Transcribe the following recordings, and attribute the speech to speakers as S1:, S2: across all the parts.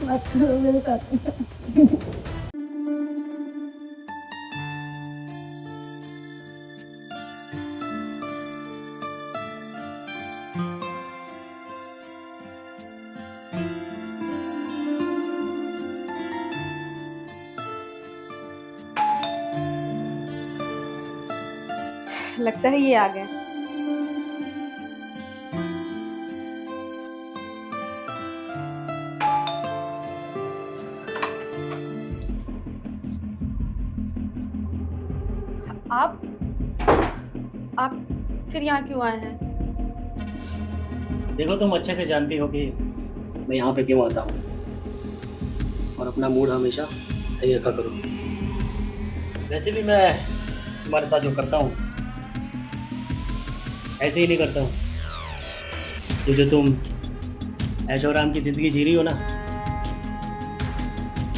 S1: मत करो मेरे साथ ऐसा।
S2: लगता है ये आ गए। आप आप फिर यहाँ क्यों आए हैं?
S3: देखो, तुम अच्छे से जानती हो कि मैं यहाँ पे क्यों आता हूँ, और अपना मूड हमेशा सही रखा करो। वैसे भी मैं तुम्हारे साथ जो करता हूँ ऐसे ही नहीं करता हूँ। ये जो तुम ऐशो आराम की ज़िंदगी जी रही हो ना,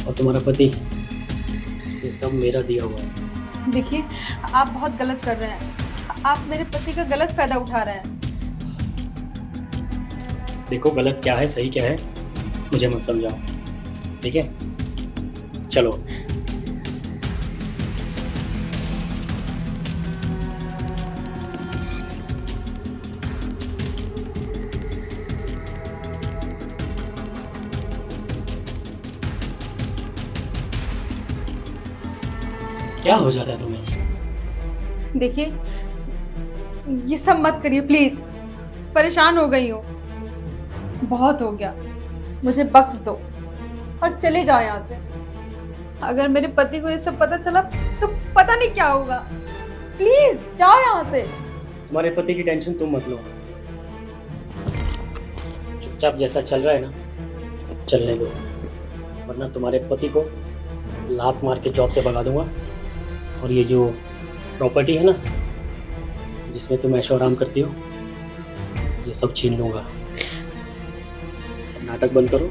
S3: और तुम्हारा पति, ये सब मेरा दिया हुआ है।
S2: देखिए, आप बहुत गलत कर रहे हैं। आप मेरे पति का गलत फायदा उठा रहे हैं।
S3: देखो, गलत क्या है सही क्या है मुझे मत समझाओ, ठीक है? चलो। क्या हो जाता है तुम्हें?
S2: देखिए, ये सब मत करिए प्लीज। परेशान हो गई हूँ, बहुत हो गया। मुझे बख्श दो और चले जाओ यहाँ से। अगर मेरे पति को ये सब पता चला तो पता नहीं क्या होगा। प्लीज जाओ यहाँ से।
S3: तुम्हारे पति की टेंशन तुम मत लो, चुपचाप जैसा चल रहा है ना चलने दो, वरना तुम्हारे पति को लात मार के जॉब से भगा दूंगा, और ये जो प्रॉपर्टी है ना जिसमें तुम ऐशो आराम करती हो, ये सब छीन लूंगा। नाटक बंद करो,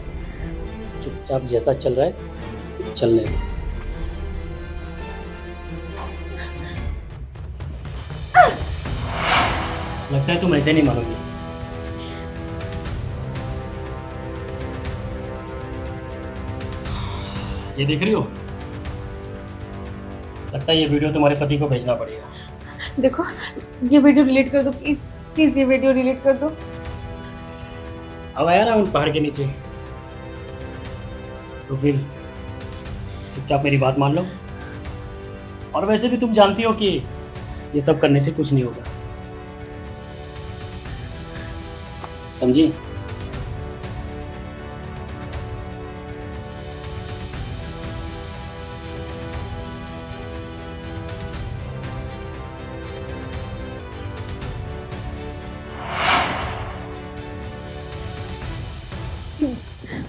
S3: चुपचाप जैसा चल रहा है चलने दो। लगता है तुम ऐसे नहीं मानोगी। ये देख रही हो, लगता है ये वीडियो तुम्हारे पति को भेजना पड़ेगा।
S2: देखो, ये वीडियो डिलीट कर दो प्लीज। प्लीज ये वीडियो डिलीट कर दो।
S3: अब आया ना उन पहाड़ के नीचे, तो फिर चुपचाप मेरी बात मान लो। और वैसे भी तुम जानती हो कि ये सब करने से कुछ नहीं होगा, समझी?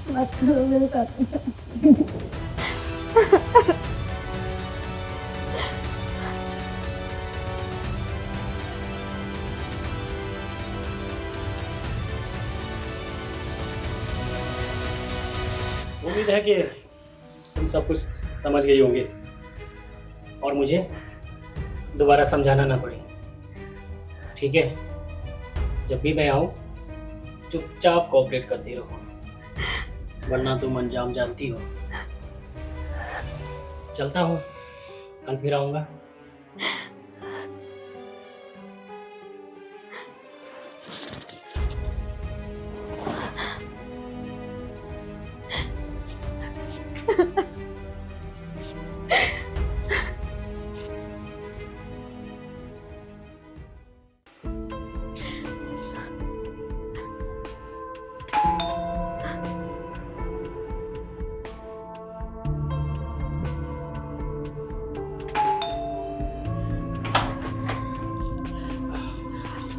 S1: मत करो मेरे साथ ऐसा।
S3: उम्मीद है कि तुम सब कुछ समझ गई होंगे और मुझे दोबारा समझाना ना पड़े, ठीक है? जब भी मैं आऊँ चुपचाप कोऑपरेट करती रहो, वरना तुम अंजाम जानती हो। चलता हूँ, कल फिर आऊँगा।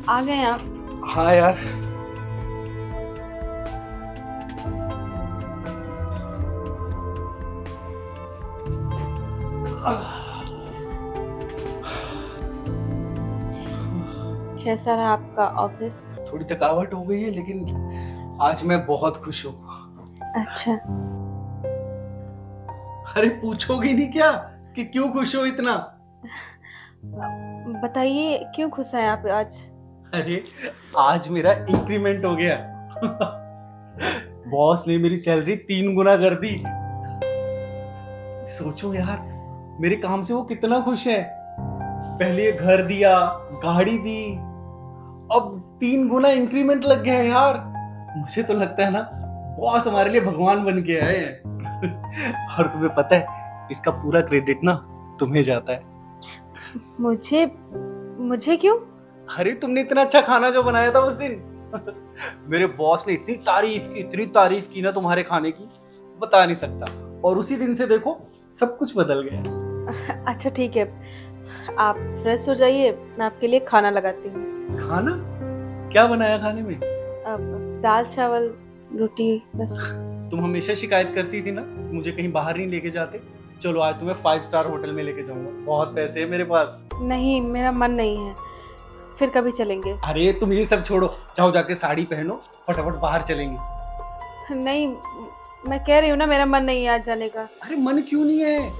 S2: आ गए आप?
S4: हाँ यार,
S2: कैसा रहा आपका ऑफिस?
S4: थोड़ी थकावट हो गई है लेकिन आज मैं बहुत खुश हूँ।
S2: अच्छा,
S4: अरे पूछोगी नहीं क्या कि क्यों खुश हो इतना?
S2: बताइए क्यों खुश हैं आप आज?
S4: अरे आज मेरा इंक्रीमेंट हो गया। बॉस ने मेरी सैलरी 3 गुना कर दी। सोचो यार, मेरे काम से वो कितना खुश है। पहले ये घर दिया, गाड़ी दी, अब 3 गुना इंक्रीमेंट लग गया है यार। मुझे तो लगता है ना, बॉस हमारे लिए भगवान बन के आए हैं। और तुम्हें पता है, इसका पूरा क्रेडिट ना तुम्हें जाता है।
S2: मुझे मुझे क्यों?
S4: अरे तुमने इतना अच्छा खाना जो बनाया था उस दिन, मेरे बॉस ने इतनी तारीफ की ना तुम्हारे खाने की, बता नहीं सकता। और उसी दिन से देखो सब कुछ बदल गया।
S2: अच्छा ठीक है, आप फ्रेश हो जाइए, मैं आपके लिए खाना लगाती हूँ।
S4: खाना? क्या बनाया खाने में?
S2: अब दाल चावल रोटी बस।
S4: तुम हमेशा शिकायत करती थी ना मुझे कहीं बाहर नहीं लेके जाते। चलो आज तुम्हें 5 स्टार होटल में लेके जाऊंगा, बहुत पैसे है मेरे पास।
S2: नहीं, मेरा मन नहीं है, फिर कभी चलेंगे।
S4: अरे तुम ये सब छोड़ो, जाओ जाके साड़ी पहनो, फटाफट बाहर चलेंगे।
S2: नहीं, मैं कह रही हूँ ना, मेरा मन नहीं है आज जाने का।
S4: अरे मन क्यों नहीं है?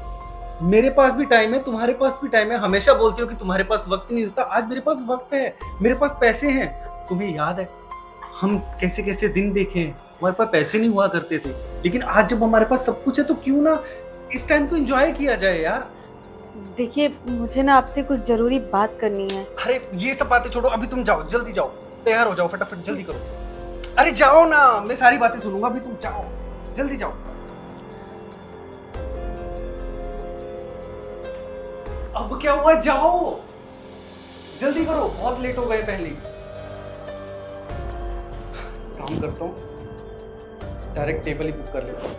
S4: मेरे पास भी टाइम है, तुम्हारे पास भी टाइम है। हमेशा बोलती हो कि तुम्हारे पास वक्त नहीं होता, आज मेरे पास वक्त है, मेरे पास पैसे हैं। तुम्हें याद है हम कैसे कैसे दिन देखे हैं, हमारे पास पैसे नहीं हुआ करते थे, लेकिन आज जब हमारे पास सब कुछ है तो क्यों ना इस टाइम को एंजॉय किया जाए यार।
S2: देखिए, मुझे ना आपसे कुछ जरूरी बात करनी है।
S4: अरे ये सब बातें छोड़ो, अभी तुम जाओ, जल्दी जाओ, तैयार हो जाओ, फटाफट जल्दी करो। अरे जाओ ना, मैं सारी बातें सुनूंगा, अभी तुम जाओ, जल्दी जाओ। अब क्या हुआ, जाओ जल्दी करो, बहुत लेट हो गए पहले। काम करता हूँ, डायरेक्ट टेबल ही बुक कर लेता हूँ।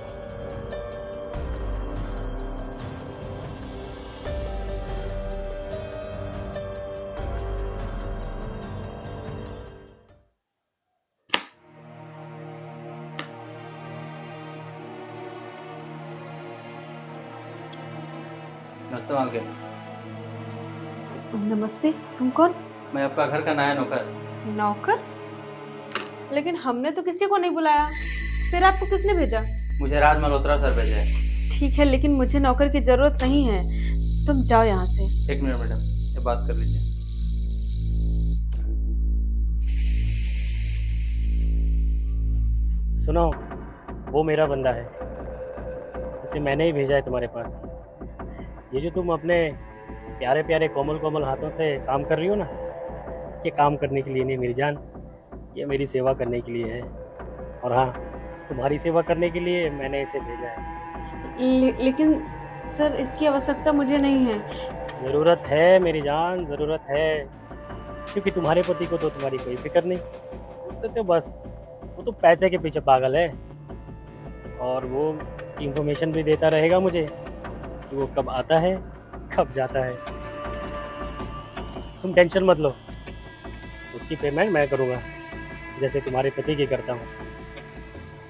S5: नमस्ते मालकिन।
S2: नमस्ते, तुम कौन?
S5: मैं आपका घर का नया नौकर।
S2: नौकर? लेकिन हमने तो किसी को नहीं बुलाया, फिर आपको किसने भेजा?
S5: मुझे राज मल्होत्रा सर भेजा है।
S2: ठीक है, लेकिन मुझे नौकर की जरूरत नहीं है, तुम जाओ यहाँ से।
S5: 1 मिनट मैडम, ये बात कर लीजिए।
S3: सुनो, वो मेरा बंदा है, इसे मैंने ही भेजा है तुम्हारे पास। ये जो तुम अपने प्यारे प्यारे कोमल कोमल हाथों से काम कर रही हो ना, ये काम करने के लिए नहीं मेरी जान, ये मेरी सेवा करने के लिए है। और हाँ, तुम्हारी सेवा करने के लिए मैंने इसे भेजा है।
S2: लेकिन सर, इसकी आवश्यकता मुझे नहीं है।
S3: ज़रूरत है मेरी जान, ज़रूरत है, क्योंकि तुम्हारे पति को तो तुम्हारी कोई फिक्र नहीं, उससे तो बस वो तो पैसे के पीछे पागल है। और वो उसकी इंफॉर्मेशन भी देता रहेगा मुझे कि वो कब आता है कब जाता है। तुम टेंशन मत लो, उसकी पेमेंट मैं करूँगा, जैसे तुम्हारे पति की करता हूँ।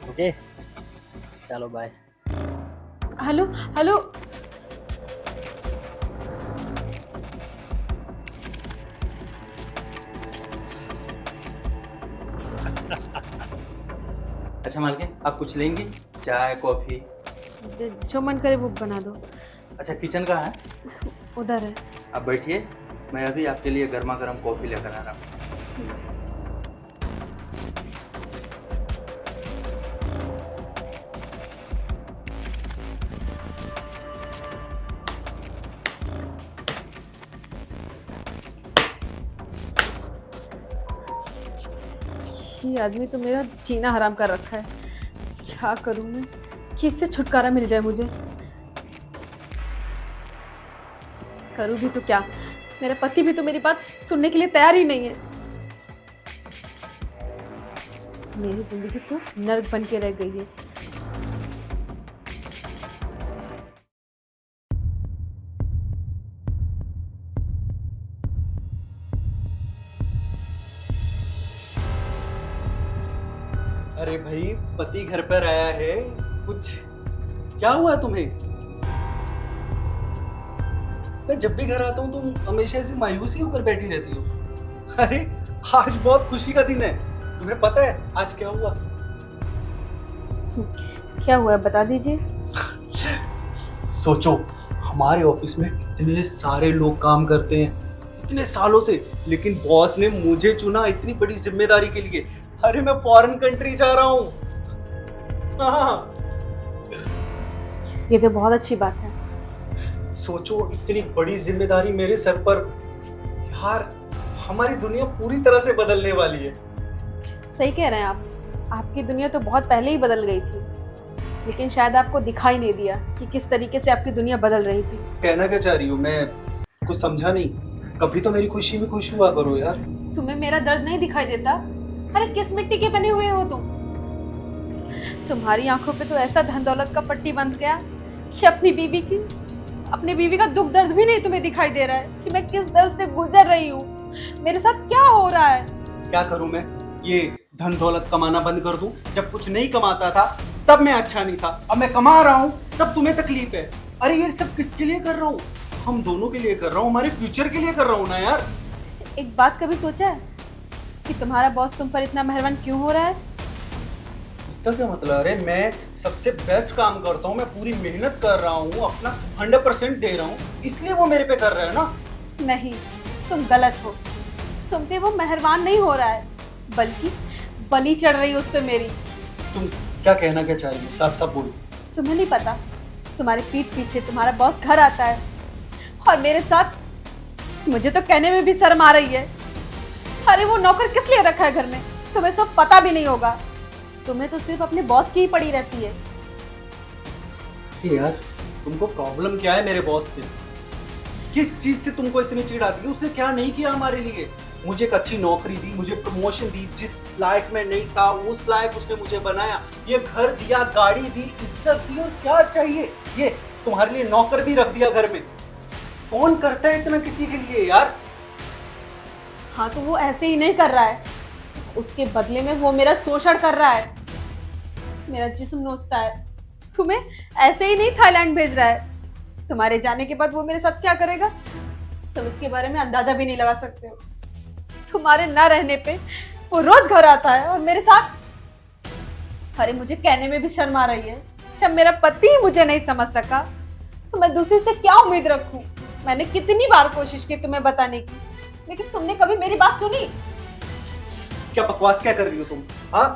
S3: ओके, चलो बाय।
S2: हेलो हेलो,
S5: अच्छा मालकिन, आप कुछ लेंगी? चाय कॉफी?
S2: जो मन करे वो बना दो।
S5: अच्छा, किचन कहाँ है?
S2: उधर है।
S5: आप बैठिए, मैं अभी आपके लिए गर्मा गर्म कॉफी लेकर आ रहा हूँ।
S2: ये आदमी तो मेरा जीना हराम कर रखा है। क्या करूं मैं कि इससे छुटकारा मिल जाए मुझे? करूं भी तो क्या, मेरा पति भी तो मेरी बात सुनने के लिए तैयार ही नहीं है। मेरी जिंदगी तो नर्क बन के रह गई है।
S4: अरे भाई, पति घर पर आया है, कुछ क्या हुआ तुम्हें? मैं जब भी घर आता हूँ तुम हमेशा ऐसी मायूसी होकर बैठी रहती हो। अरे आज बहुत खुशी का दिन है, तुम्हें पता है आज क्या हुआ?
S2: क्या हुआ, बता दीजिए।
S4: सोचो, हमारे ऑफिस में इतने सारे लोग काम करते हैं इतने सालों से, लेकिन बॉस ने मुझे चुना इतनी बड़ी जिम्मेदारी के लिए। अरे मैं फॉरेन कंट्री जा रहा हूँ। हाँ।
S2: ये तो बहुत अच्छी बात है।
S4: सोचो, इतनी बड़ी जिम्मेदारी मेरे सर पर। यार, हमारी दुनिया पूरी तरह से बदलने वाली है।
S2: सही कह रहे हैं आप। आपकी दुनिया तो बहुत पहले ही बदल गई थी, लेकिन शायद आपको दिखाई नहीं दिया कि किस तरीके से आपकी दुनिया बदल रही थी।
S4: कहना क्या चाह रही हो? मैं कुछ समझा नहीं। कभी तो मेरी खुशी में खुश हुआ करो यार।
S2: तुम्हें मेरा दर्द नहीं दिखाई देता? अरे किस मिट्टी के बने हुए हो तुम? तुम्हारी आंखों पे तो ऐसा धन दौलत का पट्टी बंध गया कि अपनी बीवी का दुख दर्द भी नहीं तुम्हें दिखाई दे रहा है कि मैं किस दर्द से गुजर रही हूँ। मेरे साथ क्या हो रहा है?
S4: क्या करूं मैं? ये धन दौलत कमाना बंद कर दूं? जब कुछ नहीं कमाता था तब मैं अच्छा नहीं था, अब मैं कमा रहा हूं तब तुम्हें तकलीफ है। अरे ये सब किसके लिए कर रहा हूं? हम दोनों के लिए कर रहा हूं, हमारे फ्यूचर के लिए कर रहा हूं ना यार।
S2: एक बात कभी सोचा है कि तुम्हारा बॉस तुम पर इतना मेहरबान क्यों हो रहा है?
S4: इसका क्या मतलब? अरे मैं सबसे बेस्ट काम करता हूँ, मैं पूरी मेहनत कर रहा हूँ, अपना 100% दे रहा हूँ, इसलिए वो मेरे पे कर रहा है ना।
S2: नहीं, तुम गलत हो। तुम पे वो मेहरबान नहीं हो रहा है, बल्कि बलि चढ़ रही है उस पे मेरी।
S4: तुम क्या कहना क्या चाह रही हो? साफ साफ बोलो।
S2: तुम्हें नहीं पता, तुम्हारे पीठ पीछे तुम्हारा बॉस घर आता है और मेरे साथ, मुझे तो कहने में भी शर्म आ रही है। अरे वो नौकर किस लिए रखा है घर में? तुम्हें सब पता भी नहीं होगा। तुम्हें तो सिर्फ अपने बॉस की ही पड़ी रहती है।
S4: यार, तुमको प्रॉब्लम क्या है मेरे बॉस से? किस चीज से तुमको इतनी चिढ़ आती है? उसने क्या नहीं किया हमारे लिए? मुझे एक अच्छी नौकरी दी, मुझे प्रमोशन दी, जिस लायक मैं नहीं था उस लायक उसने मुझे बनाया, ये घर दिया, गाड़ी दी, इज्जत दी, और क्या चाहिए? ये तुम्हारे लिए नौकर भी रख दिया घर में। कौन करता है इतना किसी के लिए यार?
S2: हाँ तो वो ऐसे ही नहीं कर रहा है, उसके बदले में वो मेरा शोषण कर रहा है, मेरा जिस्म नोचता है। तुम्हें ऐसे ही नहीं थाईलैंड भेज रहा है, तुम्हारे जाने के बाद वो मेरे साथ क्या करेगा तुम इसके बारे में अंदाजा भी नहीं लगा सकते हो। तुम्हारे ना रहने पे वो रोज घर आता है और मेरे साथ, अरे मुझे कहने में भी शर्म आ रही है, जब मेरा पति ही मुझे नहीं समझ सका तो मैं दूसरे से क्या उम्मीद रखूं? मैंने कितनी बार कोशिश की तुम्हें बताने की, लेकिन तुमने कभी मेरी बात सुनी?
S4: क्या बकवास क्या कर रही हो तुम? हाँ,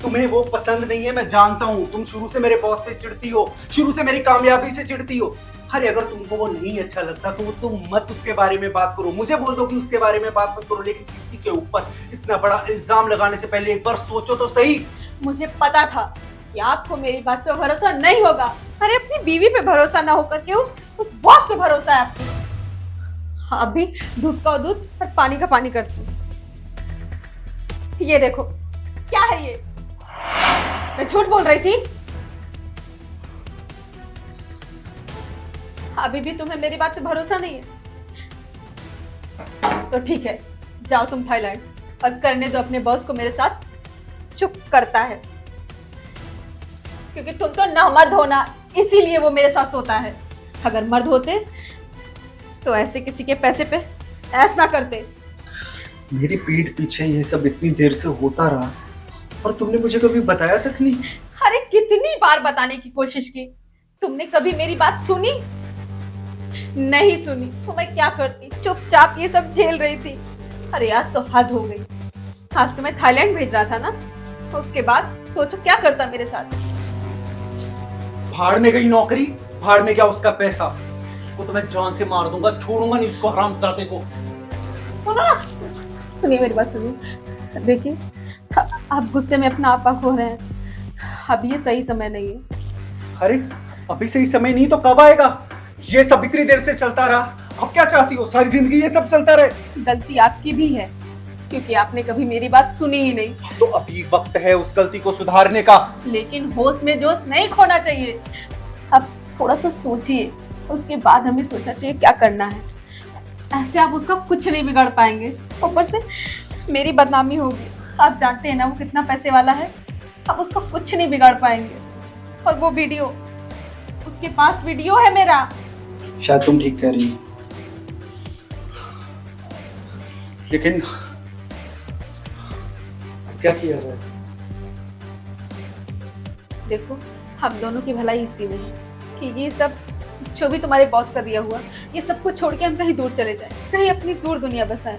S4: तुम्हें वो पसंद नहीं है, मैं जानता हूँ। तुम शुरू से मेरे बॉस से चिढ़ती हो, शुरू से मेरी कामयाबी से चिढ़ती हो। अरे अगर तुमको वो नहीं अच्छा लगता तो तुम मत उसके बारे में बात करो, मुझे बोल दो कि उसके बारे में बात मत करो, लेकिन किसी के ऊपर इतना बड़ा इल्जाम लगाने से पहले एक बार सोचो तो सही।
S2: मुझे पता था कि आपको मेरी बात पे भरोसा नहीं होगा। अरे अपनी बीवी पे भरोसा ना होकर के उस बॉस पे भरोसा है आपको। हाँ, अभी दूध का दूध और पानी का पानी करती हूँ। ये देखो, क्या है ये? मैं झूठ बोल रही थी? अभी भी तुम्हें मेरी बात पे भरोसा नहीं है? तो ठीक है, जाओ तुम थाईलैंड और करने दो अपने बॉस को मेरे साथ। चुप करता है क्योंकि तुम तो नामर्द हो ना, इसीलिए वो मेरे साथ सोता है। अगर मर्द होते तो ऐसे किसी के पैसे पे ऐस ना करते।
S4: मेरी पीठ पीछे ये सब इतनी देर से होता रहा और तुमने मुझे कभी बताया तक नहीं।
S2: अरे कितनी बार बताने की कोशिश की, तुमने कभी मेरी बात सुनी? नहीं सुनी तो मैं क्या करती? चुपचाप ये सब झेल रही थी। अरे आज तो हद हो गई। आज तो मैं थाईलैंड भेज रहा था ना, तो उसके बाद सोचो क्या करता मेरे साथ।
S4: भाड़ में गई नौकरी, भाड़ में गया उसका पैसा। उसको तो मैं जान से मार दूंगा, छोड़ूंगा नहीं उसको, हरामजादे को।
S2: सुनिए मेरी बात सुनिए। देखिए, आप गुस्से में अपना आपा खो रहे हैं, अब ये सही समय नहीं है।
S4: अरे अभी सही समय नहीं तो कब आएगा? ये सब इतनी देर से चलता रहा, अब क्या चाहती हो? सारी जिंदगी ये सब चलता रहे?
S2: गलती आपकी भी है क्योंकि आपने कभी मेरी बात सुनी ही नहीं।
S4: तो अभी वक्त है उस गलती को सुधारने का।
S2: लेकिन होश में जोश नहीं खोना चाहिए। अब थोड़ा सा सोचिए, उसके बाद हमें सोचना चाहिए क्या करना है। ऐसे आप उसका कुछ नहीं बिगाड़ पाएंगे, ऊपर से मेरी बदनामी होगी। आप जानते हैं ना वो कितना पैसे वाला है, आप उसका कुछ नहीं बिगाड़ पाएंगे। और वो वीडियो, उसके पास वीडियो है मेरा।
S4: शायद तुम ठीक कह रही हो, लेकिन क्या किया जाए?
S2: देखो, हम दोनों की भलाई इसी में है कि ये सब जो भी तुम्हारे बॉस का दिया हुआ, ये सब कुछ छोड़ के हम कहीं दूर चले जाएं, कहीं अपनी दूर दुनिया बसाएं।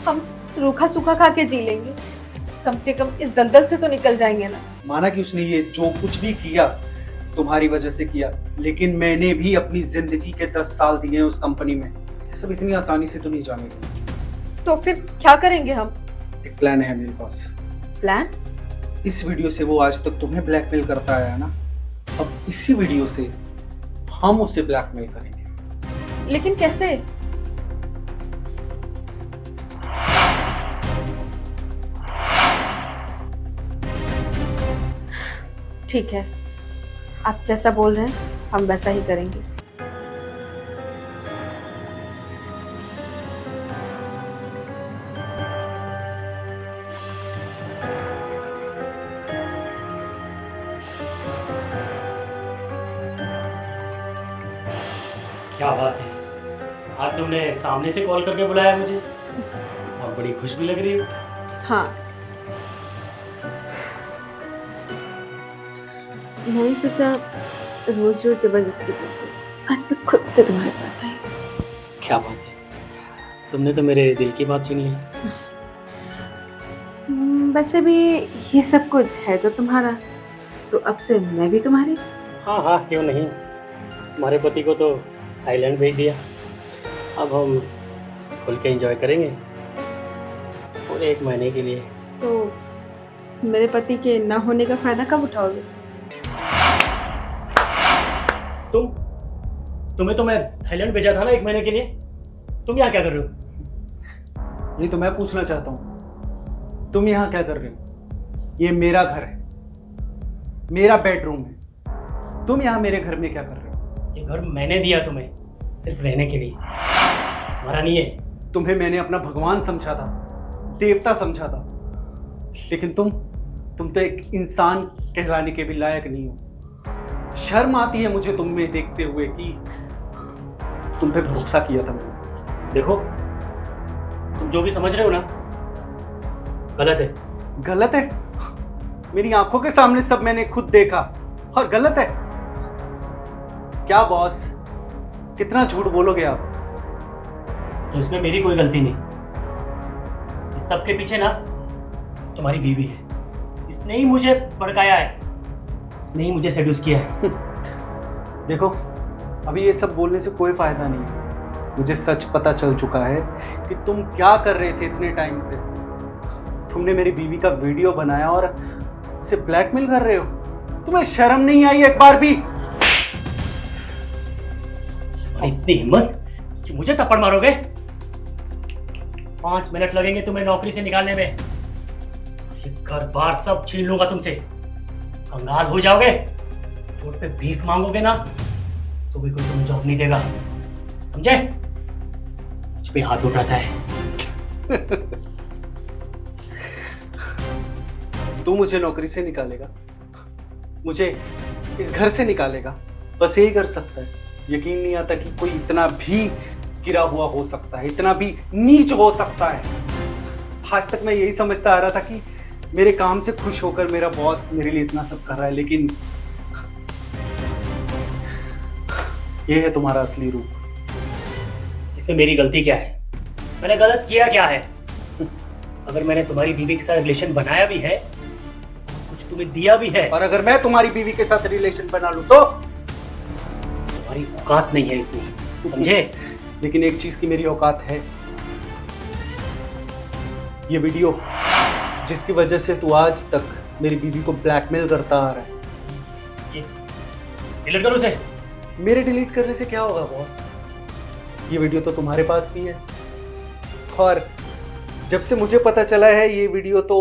S2: हम रूखा सूखा खा के जी लेंगे। कम से कम इस दलदल से तो निकल जाएंगे ना।
S4: माना कि उसने ये जो कुछ भी किया तुम्हारी वजह से किया, लेकिन मैंने भी अपनी जिंदगी के 10 साल दिए हैं उस कंपनी में। ये सब इतनी आसानी से तो नहीं जानेगा।
S2: तो फिर क्या करेंगे हम?
S4: एक प्लान है मेरे पास।
S2: प्लान?
S4: इस वीडियो से वो आज तक तुम्हें ब्लैकमेल करता आया है ना, अब इसी वीडियो से हम उसे ब्लैकमेल करेंगे।
S2: लेकिन कैसे? ठीक है, आप जैसा बोल रहे हैं हम वैसा ही करेंगे।
S3: क्या बात है, आज तुमने सामने से कॉल करके बुलाया मुझे और बड़ी खुश भी लग रही हो।
S2: हाँ,
S6: मैंने सोचा रोज रोज जबरदस्ती करती, आज मैं खुद से तुम्हारे पास आई।
S3: क्या बात है, तुमने तो मेरे दिल की बात छीन ली।
S6: वैसे भी ये सब कुछ है तो तुम्हारा, तो अब से मैं भी तुम्हारी।
S3: हाँ हाँ, क्यों नहीं। हमारे पति को तो थाईलैंड भेज दिया, अब हम खुल के एंजॉय करेंगे पूरे 1 महीने के लिए।
S2: तो मेरे पति के ना होने का फायदा कब उठाओगे?
S3: तुम्हें तो मैं थाईलैंड भेजा था ना 1 महीने के लिए, तुम यहाँ क्या कर रहे हो?
S4: ये तो मैं पूछना चाहता हूँ, तुम यहाँ क्या कर रहे हो? ये मेरा घर है, मेरा बेडरूम है, तुम यहाँ मेरे घर में क्या कर रहे हो?
S3: ये घर मैंने दिया तुम्हें सिर्फ रहने के लिए, हमारा नहीं है।
S4: तुम्हें मैंने अपना भगवान समझा था, देवता समझा था, लेकिन तुम तो एक इंसान कहलाने के भी लायक नहीं हो। शर्म आती है मुझे तुम में देखते हुए कि तुम पे भरोसा किया था मैंने।
S3: देखो, तुम जो भी समझ रहे हो ना, गलत है।
S4: गलत है? मेरी आंखों के सामने सब मैंने खुद देखा और गलत है? क्या बॉस, कितना झूठ बोलोगे आप?
S3: तो इसमें मेरी कोई गलती नहीं। इस सब के पीछे ना तुम्हारी बीवी है, इसने ही मुझे भड़काया है, इसने ही मुझे सेड्यूस किया है।
S4: देखो, अभी ये सब बोलने से कोई फायदा नहीं है। मुझे सच पता चल चुका है कि तुम क्या कर रहे थे इतने टाइम से। तुमने मेरी बीवी का वीडियो बनाया और उसे ब्लैकमेल कर रहे हो। तुम्हें शर्म नहीं आई एक बार भी?
S3: इतनी हिम्मत कि मुझे थप्पड़ मारोगे? 5 मिनट लगेंगे तुम्हें नौकरी से निकालने में, ये घर बार सब छीन लूंगा तुमसे, कंगाल हो जाओगे। रोड पे भीख मांगोगे ना तो भी कोई तुम्हें जॉब नहीं देगा, समझे? मुझ पे हाथ उठाता है।
S4: तू मुझे नौकरी से निकालेगा, मुझे इस घर से निकालेगा, बस यही कर सकता है। यकीन नहीं आता कि कोई इतना भी गिरा हुआ हो सकता है, इतना भी नीच हो सकता है। आज तक मैं यही समझता आ रहा था कि मेरे काम से खुश होकर मेरा बॉस मेरे लिए इतना सब कर रहा है, लेकिन ये है तुम्हारा असली रूप।
S3: इसमें मेरी गलती क्या है? मैंने गलत किया क्या है? अगर मैंने तुम्हारी बीवी के साथ रिलेशन बनाया भी है, कुछ तुम्हें दिया भी है,
S4: और अगर मैं तुम्हारी बीवी के साथ रिलेशन बना लूं तो
S3: तुम्हारी औकात नहीं है इतनी, समझे?
S4: लेकिन एक चीज की मेरी औकात है। ये वीडियो जिसकी वजह से तू आज तक मेरी बीवी को ब्लैकमेल करता आ रहा है,
S3: ये डिलीट करो उसे।
S4: मेरे डिलीट करने से क्या होगा बॉस? ये वीडियो तो तुम्हारे पास भी है, और जब से मुझे पता चला है ये वीडियो तो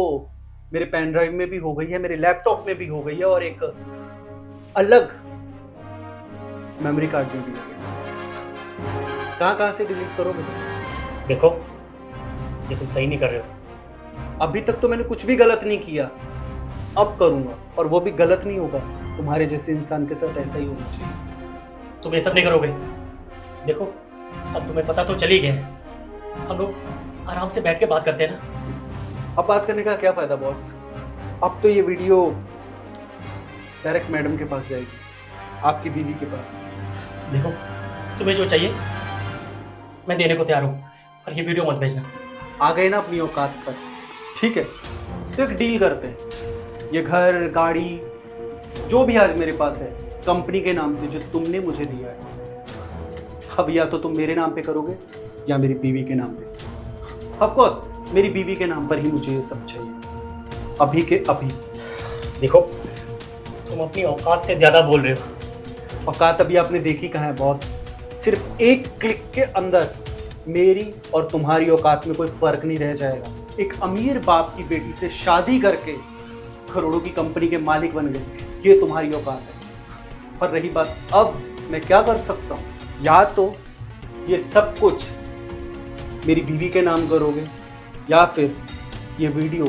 S4: मेरे पेन ड्राइव में भी हो गई है, मेरे लैपटॉप में भी हो गई है, और एक अलग मेमोरी कार्ड में भी हो गई। कहाँ से डिलीट करोगे?
S3: देखो, ये तुम सही नहीं कर रहे हो।
S4: अभी तक तो मैंने कुछ भी गलत नहीं किया, अब करूंगा, और वो भी गलत नहीं होगा। तुम्हारे जैसे इंसान के साथ ऐसा ही होना चाहिए।
S3: तुम ये सब नहीं करोगे। देखो, अब तुम्हें पता तो चल ही गया है, हम लोग आराम से बैठ के बात करते हैं ना।
S4: अब बात करने का क्या फायदा बॉस? अब तो ये वीडियो डायरेक्ट मैडम के पास जाएगी, आपकी बीवी के पास।
S3: देखो, तुम्हें जो चाहिए मैं देने को तैयार हूँ, और ये वीडियो मत भेजना।
S4: आ गए ना अपनी औकात पर? ठीक है, तो एक डील करते हैं, ये घर गाड़ी जो भी आज मेरे पास है कंपनी के नाम से जो तुमने मुझे दिया है, अब या तो तुम मेरे नाम पे करोगे या मेरी बीवी के नाम पे। ऑफ कोर्स मेरी बीवी के नाम पर ही मुझे ये सब चाहिए, अभी के अभी।
S3: देखो तुम अपनी औकात से ज़्यादा बोल रहे हो।
S4: औकात अभी आपने देखी कहाँ है बॉस? सिर्फ एक क्लिक के अंदर मेरी और तुम्हारी औकात में कोई फर्क नहीं रह जाएगा। एक अमीर बाप की बेटी से शादी करके करोड़ों की कंपनी के मालिक बन गए, ये तुम्हारी औकात है। और रही बात अब मैं क्या कर सकता हूँ, या तो ये सब कुछ मेरी बीवी के नाम करोगे या फिर ये वीडियो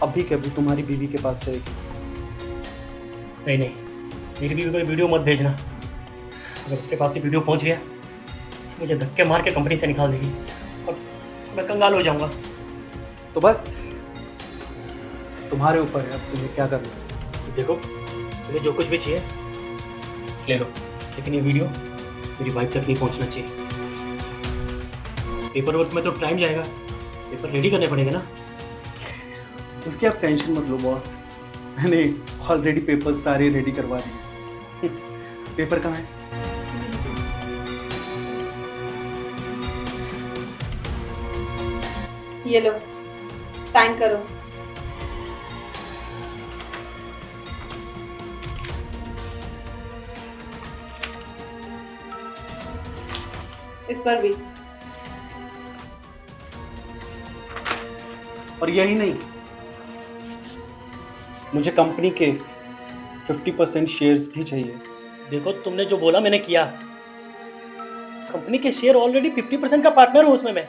S4: अभी के अभी तुम्हारी बीवी के पास जाएगी।
S3: नहीं नहीं, मेरी बीवी को ये वीडियो मत भेजना। अगर उसके पास ये वीडियो पहुंच गया तो मुझे धक्के मार के कंपनी से निकाल देगी और मैं कंगाल हो जाऊंगा।
S4: तो बस तुम्हारे ऊपर है, अब तुम्हें क्या करना है।
S3: देखो तुम्हें जो कुछ भी चाहिए ले लो, लेकिन ये वीडियो मेरी वाइफ तक नहीं पहुंचना चाहिए। पेपर वर्क में तो टाइम जाएगा, पेपर रेडी करने पड़ेगा ना।
S4: उसकी आप टेंशन मत लो बॉस, मैंने ऑलरेडी पेपर्स सारे रेडी करवा दिए। पेपर कहाँ है?
S2: ये लो, साइन करो। इस पर भी।
S4: और यही नहीं, मुझे कंपनी के 50% शेयर्स भी चाहिए।
S3: देखो तुमने जो बोला मैंने किया। कंपनी के शेयर ऑलरेडी 50% का पार्टनर हूँ उसमें मैं।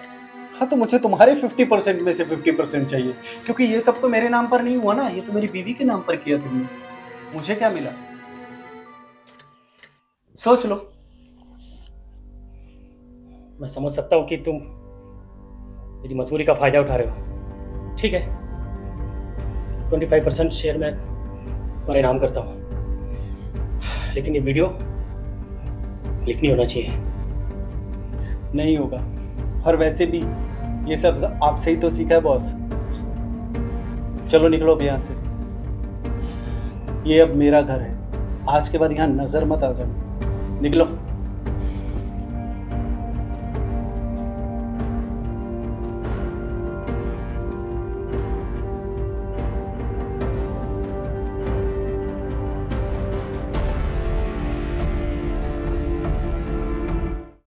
S4: हाँ तो मुझे तुम्हारे 50% में से 50% चाहिए, क्योंकि ये सब तो मेरे नाम पर नहीं हुआ ना, ये तो मेरी बीवी के नाम पर किया तुमने। मुझे क्या मिला सोच लो।
S3: मैं समझ सकता हूँ कि तुम मेरी मजबूरी का फायदा उठा रहे हो। ठीक है, 25% शेयर मैं तुम्हारे नाम करता हूँ, लेकिन ये वीडियो लीक नहीं होना चाहिए।
S4: नहीं होगा, और वैसे भी ये सब आपसे ही तो सीखा है बॉस। चलो निकलो अब यहाँ से, ये अब मेरा घर है, आज के बाद यहाँ नजर मत आ जाओ। निकलो।